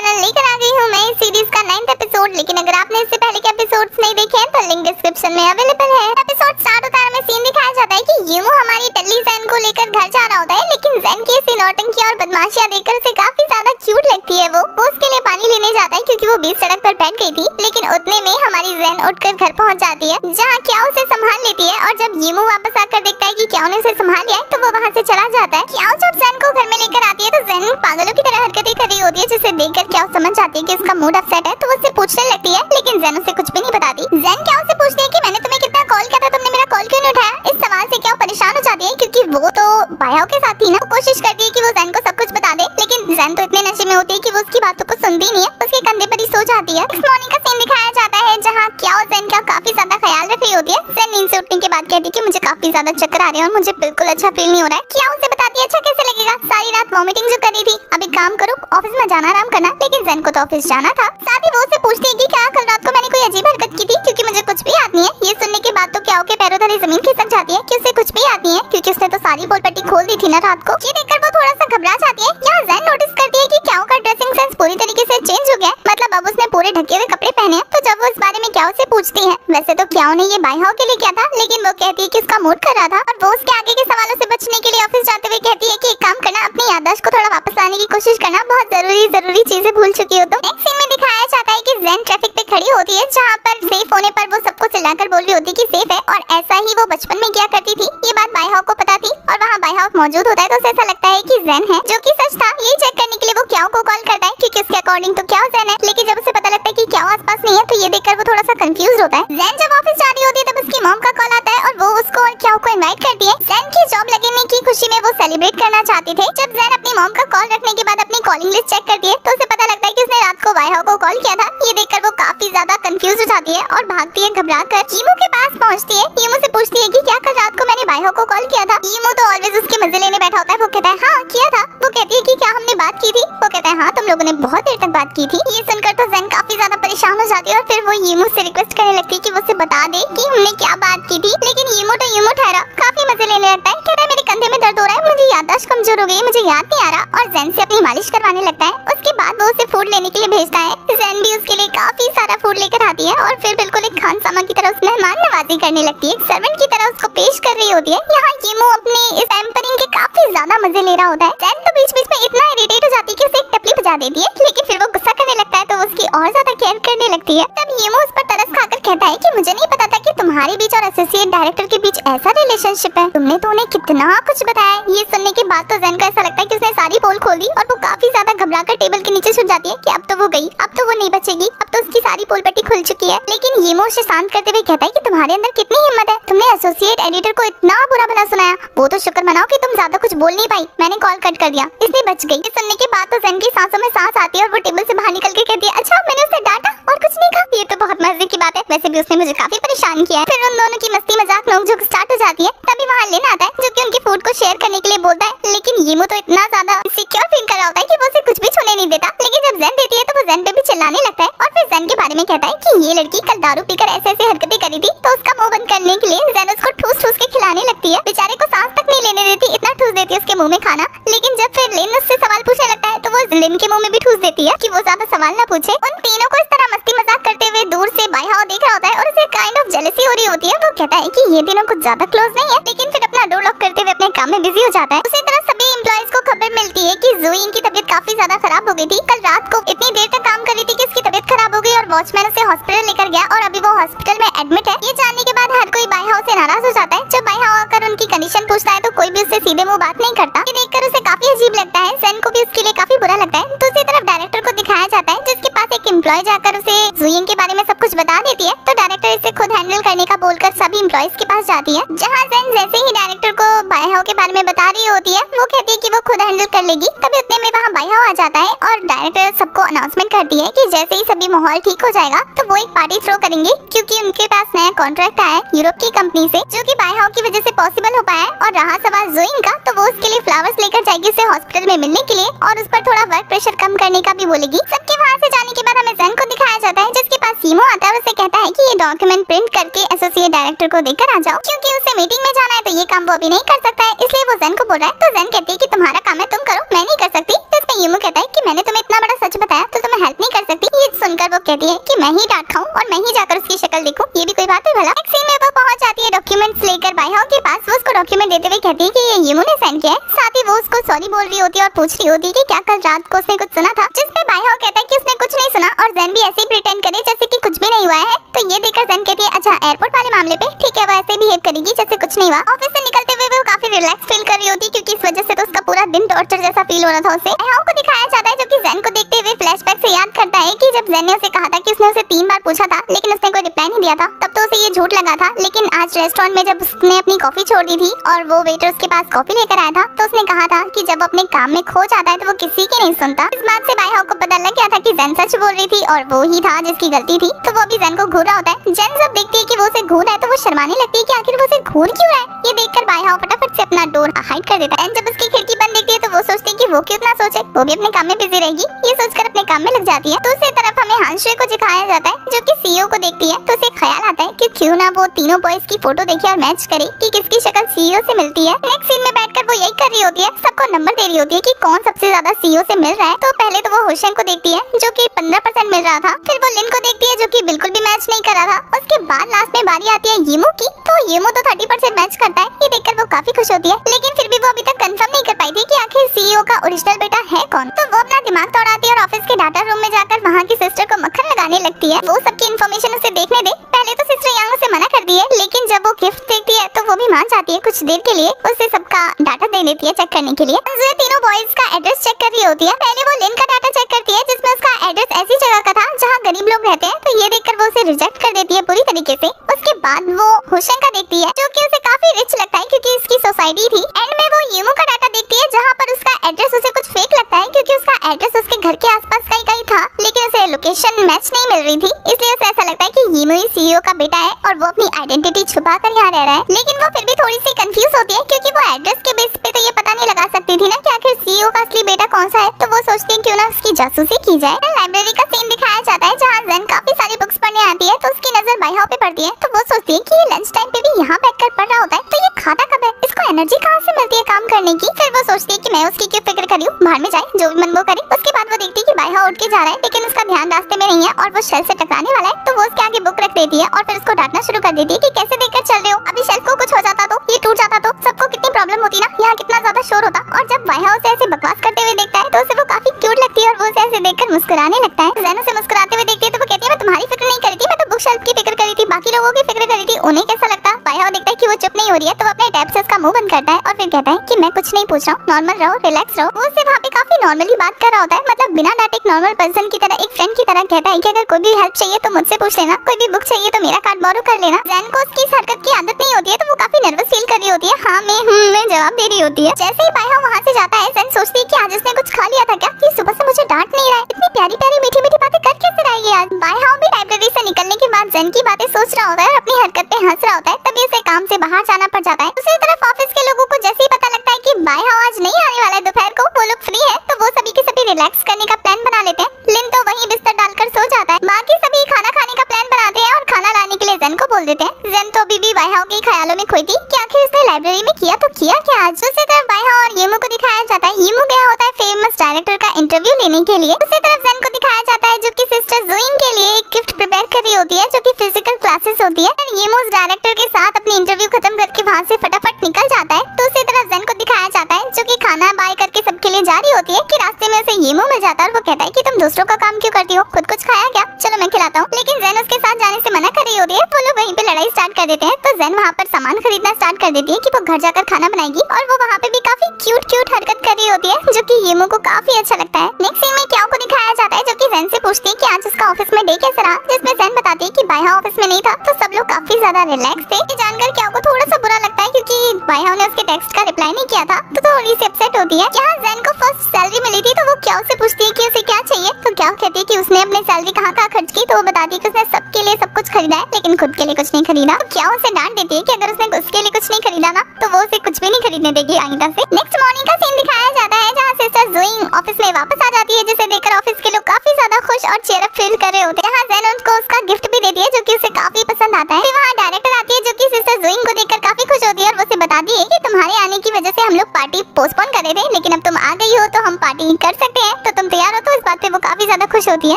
Channel लेकर आ गई हूँ मैं इस सीरीज का 9th एपिसोड। लेकिन अगर आपने इससे पहले के एपिसोड्स नहीं देखे हैं तो लिंक डिस्क्रिप्शन में अवेलेबल है। एपिसोड स्टार्ट होता है, हमें सीन दिखाया जाता है कि यूमू हमारी टल्ली ज़ेन को लेकर घर जा रहा होता है, लेकिन ज़ेन की ऐसी नौटंकी और बदमाशियां देखकर उसे काफी ज्यादा क्यूट लगती है। वो उसके लिए पानी लेने जाता है क्योंकि वो बीच सड़क पर बैठ गई थी। लेकिन उतने में हमारी ज़ेन उठकर घर पहुँच जाती है, जहाँ क्या उसे संभाल लेती है। और जब यूमू वापस आकर देखता है कि क्या ने उसे संभाल लिया है तो वो वहाँ से चला जाता है। क्या जब ज़ेन को घर में लेकर आती है तो ज़ेन पागलों की तरह हरकतें कर रही होती है, जिसे देखकर क्या समझ जाती है कि उसका मूड अपसेट है। तो वो उससे पूछने लगती है, लेकिन ज़ेन उसे कुछ भी नहीं बताती। ज़ेन क्या उसे पूछती है कि मैंने तुम्हें कितना कॉल किया था, तुमने मेरा कॉल क्यों नहीं उठाया। इस सवाल से क्या परेशान हो जाती है क्योंकि वो तो बायाओ के साथ थी ना। कोशिश करती है कि वो ज़ेन को सब कुछ बता दे, लेकिन ज़ेन तो इतने नशे में होती है कि वो उसकी बातों को सुनती नहीं है, उसके कंधे पर ही सो जाती है। इस मॉर्निंग का सीन दिखाया जाता है जहाँ क्या ज़ेन का काफी ज्यादा ख्याल रख रही होती है। ज़ेन नींद से उठने के बाद कहती है कि मुझे काफी ज्यादा चक्कर आ रहे हैं और मुझे बिल्कुल अच्छा फील नहीं हो रहा है। क्या उसे बताती है अच्छा कैसे लगेगा, सारी रात वॉमिटिंग जो करी थी। अब एक काम करो, ऑफिस में जाना आराम करना। लेकिन ज़ेन को तो ऑफिस जाना था। साथ ही वो उसे पूछती है कि क्या कल रात को मैंने कोई अजीब हरकत की थी, क्योंकि मुझे कुछ भी याद नहीं है। ये सुनने के बाद तो क्या के पैरों तले जमीन खिसक जाती है कि उसे कुछ भी याद नहीं है, क्योंकि उसने तो सारी पोल पट्टी खोल दी थी ना रात को। ये देखकर वो थोड़ा सा घबरा जाती है। यहाँ ज़ेन नोटिस करती है कि क्या का ड्रेसिंग सेंस पूरी तरीके से चेंज हो गया, मतलब अब उसने पूरे ढके हुए कपड़े पहने हैं। तो जब वो इस बारे में क्या से पूछती है, वैसे तो क्या ने ये बाईहाओ के लिए किया था, लेकिन वो कहती है कि उसका मूड कर रहा था। और वो उसके आगे के सवालों से बचने के लिए ऑफिस जाते हुए कहती है कि एक काम करना, अपनी याददाश्त को थोड़ा वापस लाने की कोशिश करना, बहुत जरूरी चीजें भूल चुकी हो तुम। नेक्स्ट सीन में दिखाया जाता है कि ज़ेन ट्रैफिक पे खड़ी होती है, जहाँ पर सेफ होने पर वो सबको चिल्लाकर बोल रही होती है कि सेफ है। और ऐसा ही वो बचपन में किया करती थी। ये बात बाईहाओ को पता थी और वहाँ बाईहाओ मौजूद होता है, तो उसे ऐसा लगता है कि ज़ेन है, जो कि सच था। यही चेक करने के लिए वो क्या को कॉल करता है क्योंकि उसके अकॉर्डिंग तो क्या ज़ेन है। लेकिन जब उसे पता लगता है कि क्या आसपास नहीं है तो ये देखकर वो थोड़ा सा कंफ्यूज होता है। ज़ेन जब ऑफिस जा रही होती है तब उसकी मॉम का कॉल आता है और वो उसको और क्या को इनवाइट करती है। ज़ेन की जॉब लगने की खुशी में वो सेलिब्रेट करना चाहते थे। जब ज़ेन अपनी मॉम का कॉल रखने के बाद अपनी कॉलिंग लिस्ट चेक करती है तो उसे पता लगता है कि उसने रात को बाईहाओ को कॉल किया था। ये देखकर वो काफी ज्यादा कंफ्यूज हो जाती है और भागती है घबराकर। यूमू के पास पहुंचती है। यूमू से पूछती है कि क्या कल रात को मैंने बाईहाओ को कॉल किया था। यूमू तो ऑलवेज उसके मजे लेने बैठा होता है। वो कहता है हाँ किया था। वो कहती है कि क्या हमने बात की थी। वो कहता है हाँ तुम लोगों ने बहुत देर तक बात की थी। ये सुनकर तो ज़ेन काफी ज्यादा परेशान हो जाती है और फिर वो यूमू से रिक्वेस्ट करने लगती है कि वो उसे बता दे कि हमने क्या बात की थी। लेकिन यूमू तो यूमू ठहरा काफी मजे लेने लगता है। कहता है मेरे कंधे में दर्द हो रहा है, मुझे याददाश्त कमजोर हो गई, मुझे याद नहीं आ रहा। और ज़ेन से अपनी मालिश करवाने लगता है। उसके बाद वो उसे फूड लेने के लिए भेजता है। ज़ेन भी उसके लिए काफी सारा फूड लेकर आती है और फिर बिल्कुल एक खानसामा की तरह उसमें मेहमान नवाजी करने लगती है। सर्वेंट की तरह उसको पेश कर रही होती है। यहाँ यूमू अपने इस पैम्परिंग के काफी ज्यादा मजे ले रहा होता है। ज़ेन तो बीच बीच में इतना इरिटेट हो जाती है कि उसे एक टपली बजा देती है, लेकिन फिर वो गुस्सा करने लगता है तो उसकी और ज्यादा केयर करने लगती है। तब यूमू उस पर तरस खाकर कहता है कि मुझे नहीं पता था कि तुम्हारे बीच और एसोसिएट डायरेक्टर के बीच ऐसा रिलेशनशिप है, तुमने तो उन्हें कितना कुछ बताया। ये सुनने के बाद तो ज़ेन को ऐसा लगता है कि उसने सारी पोल खोल दी और वो काफी ज्यादा घबराकर टेबल के नीचे छुप जाती है कि अब तो वो गई, अब तो वो नहीं बचेगी, अब तो उसकी सारी पोल पट्टी खुल चुकी है। लेकिन यूमू उसे शांत करते हुए कहता है कि तुम्हारे अंदर कितनी हिम्मत है, तुमने एसोसिएट एडिटर को इतना बुरा भला सुनाया। वो तो शुक्र मनाओ कि तुम ज्यादा कुछ बोल नहीं पाई, मैंने कॉल कट कर दिया, इसलिए बच गई। ये सुनने के बाद तो ज़ेन की सांसों में सांस आती है और वो टेबल से बाहर निकल के कहती है अच्छा मैंने उसे डांटा और कुछ नहीं कहा। ये तो बहुत मजे की बात है, वैसे भी उसने मुझे काफी परेशान किया है। फिर उन दोनों की मस्ती मजाक नोक-झोंक स्टार्ट हो जाती है। तभी वहाँ लेन आता है जो कि उनकी फूड को शेयर करने के लिए बोलता है। लेकिन यूमू तो इतना ज्यादा सिक्योर फील कर रहा होता है कि वो उसे कुछ भी छूने नहीं देता। लेकिन जब ज़ेन देती है तो वो ज़ेन पे भी चिल्लाने लगता है और फिर ज़ेन के बारे में कहता है कि ये लड़की कल दारू पीकर ऐसे हरकतें करी थी। तो उसका मुंह बंद करने के लिए ज़ेन उसको ठूस के खिलाने लगती है। बेचारे को सांस तक नहीं लेने देती, इतना ठूस देती है उसके मुंह में खाना। लेकिन जब फिर लेन उससे सवाल पूछने लगता है तो वो लेन के मुंह में भी ठूस देती है कि वो ज्यादा सवाल ना पूछे। उन तीनों को इस तरह मस्ती मजाक करते हुए दूर से बाईहाओ देख रहा होता है और उसे काइंड ऑफ जेलसी हो रही होती है। वो कहता है कि ये तीनों कुछ ज्यादा क्लोज नहीं है, लेकिन फिर अपना डोर लॉक करते हुए अपने काम में बिजी हो जाता है। उसी तरह सभी एम्प्लॉइज को खबर मिलती है कि ज़ोई की तबीयत काफी ज्यादा खराब हो गई थी। कल रात को इतनी देर तक काम कर रही थी कि उसकी तबीयत खराब हो गई और वॉचमैन उसे हॉस्पिटल लेकर गया और अभी वो हॉस्पिटल में एडमिट है। ये जानने के बाद हर कोई बाईहाओ से नाराज हो जाता है। जब बाईहाओ आकर उनकी कंडीशन पूछता है तो कोई भी उससे सीधे मुंह बात नहीं करता। ये देखकर उसे काफी अजीब लगता है। ज़ेन को भी उसके लिए काफी बुरा लगता है। दूसरी तरफ डायरेक्टर को दिखाया जाता है जिसके पास एक एम्प्लॉय जाकर उसे ज़ोई के बारे में सब कुछ बता देती है। तो डायरेक्टर इसे खुद हैंडल करने का बोलकर सभी एम्प्लॉइज के पास जाती है। जहाँ ज़ेन जैसे ही डायरेक्टर को बाईहाओ के बारे में बता रही होती है वो कहती है कि वो खुद हैंडल कर लेगी। तभी उतने में वहाँ बाईहाओ आ जाता है और डायरेक्टर सबको अनाउंसमेंट करती है कि जैसे ही सभी माहौल ठीक हो जाएगा तो वो एक पार्टी थ्रो करेंगे, क्योंकि उनके पास नया कॉन्ट्रैक्ट आया है यूरोप की कंपनी से, जो कि बाईहाओ की वजह से पॉसिबल हो पाया है। और रहा सवाल ज़ोई का, तो वो उसके लिए फ्लावर्स लेकर जाएगी उसे हॉस्पिटल में मिलने के लिए और उस पर थोड़ा वर्क प्रेशर कम करने का भी बोलेगी। सबके वहाँ से जाने के बाद हमें ज़ेन को दिखाया जाता है जिसके पास यूमू आता है और उसे कहता है कि ये डॉक्यूमेंट प्रिंट करके एसोसिएट डायरेक्टर को देकर आ जाओ, क्योंकि उसे मीटिंग में जाना है तो ये काम वो अभी नहीं कर सकता है, इसलिए वो ज़ेन को बोल रहा है। तो ज़ेन कहती है कि तुम्हारा काम है तुम करो, मैं नहीं कर सकती। पे यूमू कहता है कि मैंने तुम्हें इतना बड़ा सच बताया तो तुम्हें हेल्प नहीं कर सकती। ये सुनकर वो कहती है कि मैं ही डांट खाऊं और मैं ही जाकर उसकी शक्ल देखूं, ये भी कोई बात है भला। एक सीन में वो पहुंच जाती है डॉक्यूमेंट्स लेकर बाइहाओ के पास। वो उसको डॉक्यूमेंट देते हुए कहती है कि ये यूमू ने सेंड किया है। साथ ही वो उसको सॉरी बोल रही होती है और पूछ रही होती है कि क्या कल रात को उसने कुछ सुना था, जिसपे बाइहाओ कहता है कि उसने कुछ नहीं सुना और जेन भी ऐसे ही प्रिटेंड करे जैसे कि कुछ भी नहीं हुआ है। तो ये देखकर जेन कहती है अच्छा एयरपोर्ट वाले मामले पे ठीक है, वो ऐसे बिहेव करेगी जैसे कुछ नहीं हुआ। ऑफिस से निकलते हुए वो काफी रिलैक्स फील कर रही होती है क्योंकि इस वजह से तो उसका पूरा दिन टॉर्चर जैसा फील हो रहा था उसे। बाइहाओ को दिखाया जाता है जो कि जेन को देखते हुए फ्लैशबैक से याद करता है कि जब जेन ने उसे कहा था कि उसने उसे 3 बार पूछा था लेकिन उसने कोई रिप्लाई नहीं दिया था, तब तो उसे ये झूठ लगा था। लेकिन आज रेस्टोरेंट में जब उसने अपनी कॉफी छोड़ दी थी और वो वेटर उसके पास कॉफी लेकर आया था तो उसने कहा था कि जब अपने काम में खो जाता है तो वो किसी की नहीं सुनता। इस बात से बाइहाओ को पता लग गया था कि जेन सच बोल रही थी और वो ही था जिसकी गलती थी। तो वो भी जेन को घूर रहा होता है। जेन जब देखती है कि वो उसे घूर रहा है तो वो शर्माने लगती है कि आखिर वो उसे घूर क्यों रहा है। ये देखकर बाइहाओ फटाफट से अपना डोर हाइड कर देता है। जब उसकी खिड़की बंद देखती है तो वो सोचती है कि वो क्यों इतना सोचे, वो भी अपने काम में बिजी रहेगी। ये सोचकर अपने काम में लग जाती है। दूसरी तरफ हमें हांशुए को दिखाया जाता है जो कि सीईओ को देखती है तो उसे ख्याल आता है कि क्यों ना वो तीनों बॉयज की फोटो देखे और मैच करे कि किसकी शक्ल सीईओ से मिलती है। नेक्स्ट सीन में बैठकर वो यही कर रही होती है, सबको नंबर दे रही होती है कि कौन सबसे ज्यादा सीईओ से मिल रहा है। तो पहले तो वो होशंग को देखती है जो कि 15% मिल रहा था, फिर वो लिन को देखती है जो कि बिल्कुल भी मैच नहीं कर रहा था। उसके बाद लास्ट में बारी आती है यीमू की, तो यीमू तो 30% मैच करता है। ये देखकर वो काफी खुश होती है, लेकिन फिर भी वो अभी तक कंफर्म नहीं कर पाई थी कि आखिर सीईओ का ओरिजिनल बेटा है कौन। तो वो अपना दिमाग दौड़ाती है और ऑफिस के डाटा रूम में जाकर वहाँ की सिस्टर को मक्खन लगाने लगती है। वो सबकी इन्फॉर्मेशन उसे देखने दे। पहले तो सिस्टर यांग उसे मना कर दी है, लेकिन जब वो गिफ्ट देखती है तो वो भी मान जाती है। कुछ देर के लिए उसे सबका डाटा दे देती है चेक करने के लिए। अंजुए तीनों बॉयज का एड्रेस चेक कर रही होती है। पहले वो लिन का डाटा चेक करती है जिसमें उसका एड्रेस ऐसी जगह का था जहाँ गरीब लोग रहते हैं, तो ये देखकर वो उसे रिजेक्ट कर देती है पूरी तरीके से। उसके बाद वो होशंग का देखती है जो कि उसे काफी रिच लगता है क्योंकि इसकी सोसाइटी थी। एंड में वो यूमू का डाटा देखती है जहाँ पर उसका एड्रेस उसे कुछ फेक लगता है क्योंकि उसका एड्रेस उसके घर के आसपास कहीं था, लेकिन उसे लोकेशन मैच नहीं मिल रही थी। इसलिए उसे ऐसा लगता है कि यीमू ही सीईओ का बेटा है और वो अपनी आइडेंटिटी छुपा कर यहाँ रह रहा है। लेकिन वो फिर भी थोड़ी सी कंफ्यूज होती है क्योंकि वो एड्रेस के बेस पे तो ये पता नहीं लगा सकती थी ना कि आखिर सीईओ का असली बेटा कौन सा है। तो वो सोचती है क्यों ना उसकी जासूसी की जाए। लाइब्रेरी का सीन दिखाया जाता है जहाँ जेन काफी सारी बुक्स पढ़ने आती है, तो उसकी नजर बाइहाओ पे पड़ती है। तो वो सोचती है कि ये लंच टाइम पे भी यहाँ बैठकर पढ़ रहा होता है, तो ये खाता कब है, इसको एनर्जी कहाँ से मिलती है काम करने की। फिर वो सोचती है कि मैं उसकी क्यों फिक्र करूँ, बाहर में जाए जो भी मन वो करे। उसके बाद वो देखती है कि बाइहाओ उठ के जा रहा है, लेकिन उसका ध्यान रास्ते में नहीं है और वो शेल्फ से टकराने वाला है। तो वो उसके आगे बुक रख देती है और फिर उसको डांटना शुरू कर देती है कि कैसे देखकर चल रहे हो, अभी शेल्फ को कुछ हो जाता तो, ये टूट जाता तो सबको कितनी प्रॉब्लम होती ना, यहाँ कितना ज्यादा शोर होता। और जब बाइहाओ उसे ऐसे बकवास करते हुए देखता है तो उसे वो काफी क्यूट लगती है और वो उसे ऐसे देखकर मुस्कुराने लगता है। जेन उसे मुस्कुराते हुए देखती है तो वो कहती है मैं तुम्हारी फिक्र नहीं करी थी, मैं तो बुक शेल्फ की फिक्र करी थी, बाकी लोगों की फिक्र करी थी, उन्हें कैसा लगता। बाइहाओ देखता है कि वो चुप नहीं हो रही है तो वो अपने टैब से उसका मुंह बंद करता है और फिर कहता है कि मैं कुछ नहीं पूछ रहा हूँ, नॉर्मल रहो, रिलैक्स रहो। वो उसे वहाँ पे काफी नॉर्मली बात कर रहा होता है, मतलब बिना डांटे एक नॉर्मल पर्सन की तरह, एक फ्रेंड की तरह कहता है कि अगर कोई भी हेल्प चाहिए तो मुझसे पूछ लेना, कोई भी बुक चाहिए तो मेरा कार्ड बोरो कर लेना। जेन को उसकी इस हरकत की आदत नहीं होती है तो वो काफी नर्वस फील कर रही होती है, हाँ मैं जवाब दे रही होती है। जैसे ही बाइहाओ वहाँ से जाता है जेन सोचती है कि आज उसने कुछ खा लिया था क्या, कि सुबह से मुझे डांट नहीं रहा है, इतनी प्यारी प्यारी मीठी मीठी बातें कर कैसे रहा है आज। बाइहाओ भी लाइब्रेरी से निकलने के बाद जेन की बातें सोच रहा होता है और अपनी हरकत पे हंस रहा होता है, तभी उसे काम से बाहर जाना पड़ जाता है। दूसरी तरफ ऑफिस के लोगों को जैसे ही पता लगता है कि बाइहाओ आज नहीं आने वाला है दोपहर को, वो लोग फ्री है, तो वो सभी के सभी रिलैक्स करने का प्लान बना लेते हैं। लिन तो वहीं बिस्तर डालकर सो जाता है, बाकी सभी खाना खाने का प्लान बनाते हैं और खाना लाने के लिए जेन को बोल देते हैं। जेन तो अभी भी बाइहाओ के ख्यालों में खोई थी कि आखिर उसने लाइब्रेरी में किया तो किया क्या आज। दूसरी तरफ बाइहाओ और यीमू को दिखाया जाता है, यीमू गया होता है फेमस डायरेक्टर का इंटरव्यू लेने के लिए। दूसरी तरफ जेन को दिखाया जाता है जो कि सिस्टर जुइन के लिए एक गिफ्ट प्रिपेयर कर रही होती है जो कि फिजिकल क्लासेस होती है। यीमू उस डायरेक्टर के साथ अपनी इंटरव्यू खत्म करके वहाँ से फटाफट निकल जाता है। दूसरी तरफ जेन को दिखाया जाता है जो कि खाना बाय करके सबके लिए जा रही होती है कि रास्ते में उसे यीमू मिल जाता है और वो कहता है कि तुम दूसरों का काम क्यों करती हो, खुद कुछ खाया क्या, चलो मैं खिलाता हूँ। लेकिन जेन उसके साथ जाने से मना कर रही होती है, वो लोग वहीं पे लड़ाई स्टार्ट कर देते हैं। तो जेन वहाँ पर सामान खरीदना स्टार्ट कर देती है कि वो घर जाकर खाना बनाएगी और वो वहाँ पे भी काफी क्यूट हरकत कर रही होती है जो कि यीमू को काफी अच्छा लगता है। नेक्स्ट सीन में क्याओ को दिखाया जाता है जो कि जेन से पूछती है कि आज उसका ऑफिस में डे कैसा रहा, जिसमें जेन बताती है कि बाइहाओ ऑफिस में नहीं था तो सब लोग काफी ज्यादा रिलैक्स थे। ये जानकर क्याओ को थोड़ा सा बुरा लगता है क्योंकि बाइहाओ ने उसके टेक्स्ट का रिप्लाई नहीं किया था, तो थोड़ी सी अपसेट होती है। यहाँ जेन को फर्स्ट सैलरी मिली थी तो वो क्याओ से पूछती है कि उसे क्या चाहिए, तो क्याओ कहती है कि उसने अपनी सैलरी कहाँ खर्च की, तो वो बताती है कि उसने सबके लिए सब कुछ खरीदा है लेकिन खुद के लिए कुछ नहीं खरीदा। तो क्याओ उसे डांट देती है कि अगर उसने उसके लिए कुछ नहीं खरीदा ना तो वो उसे कुछ भी नहीं खरीदने देगी आइंदा से। नेक्स्ट मॉर्निंग का सीन दिखाया जाता है जहाँ सिस्टर जुइन ऑफिस में वापस आ जाती है, जिसे देखकर ऑफिस के लोग काफी ज्यादा खुश और चीयर अप फील कर रहे होते हैं। यहाँ जेन उनको उसका गिफ्ट भी देती है जो कि उसे काफी पसंद आता है। फिर वहाँ डायरेक्टर आती है जो कि सिस्टर जुइन को देखकर काफी खुश होती है और वो उसे बताती बोलती है कि तुम्हारे आने की वजह से हम लोग पार्टी पोस्टपोन कर रहे थे, लेकिन अब तुम आ गई हो तो हम पार्टी कर सकते हैं, तो तुम तैयार हो? तो इस बात पे वो काफी ज्यादा खुश होती है।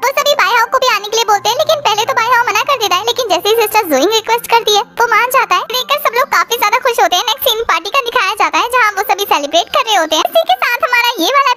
वो सभी बाई हाउ को भी आने के लिए बोलते हैं, लेकिन पहले तो बाई हाउ मना कर देता है, लेकिन जैसे ही सिस्टर जोइंग रिक्वेस्ट करती है वो मान जाता है। देखकर सब लोग काफी ज्यादा खुश होते हैं। नेक्स्ट सीन पार्टी का दिखाया जाता है जहाँ वो सभी सेलिब्रेट कर रहे होते हैं। इसी के साथ हमारा ये वाला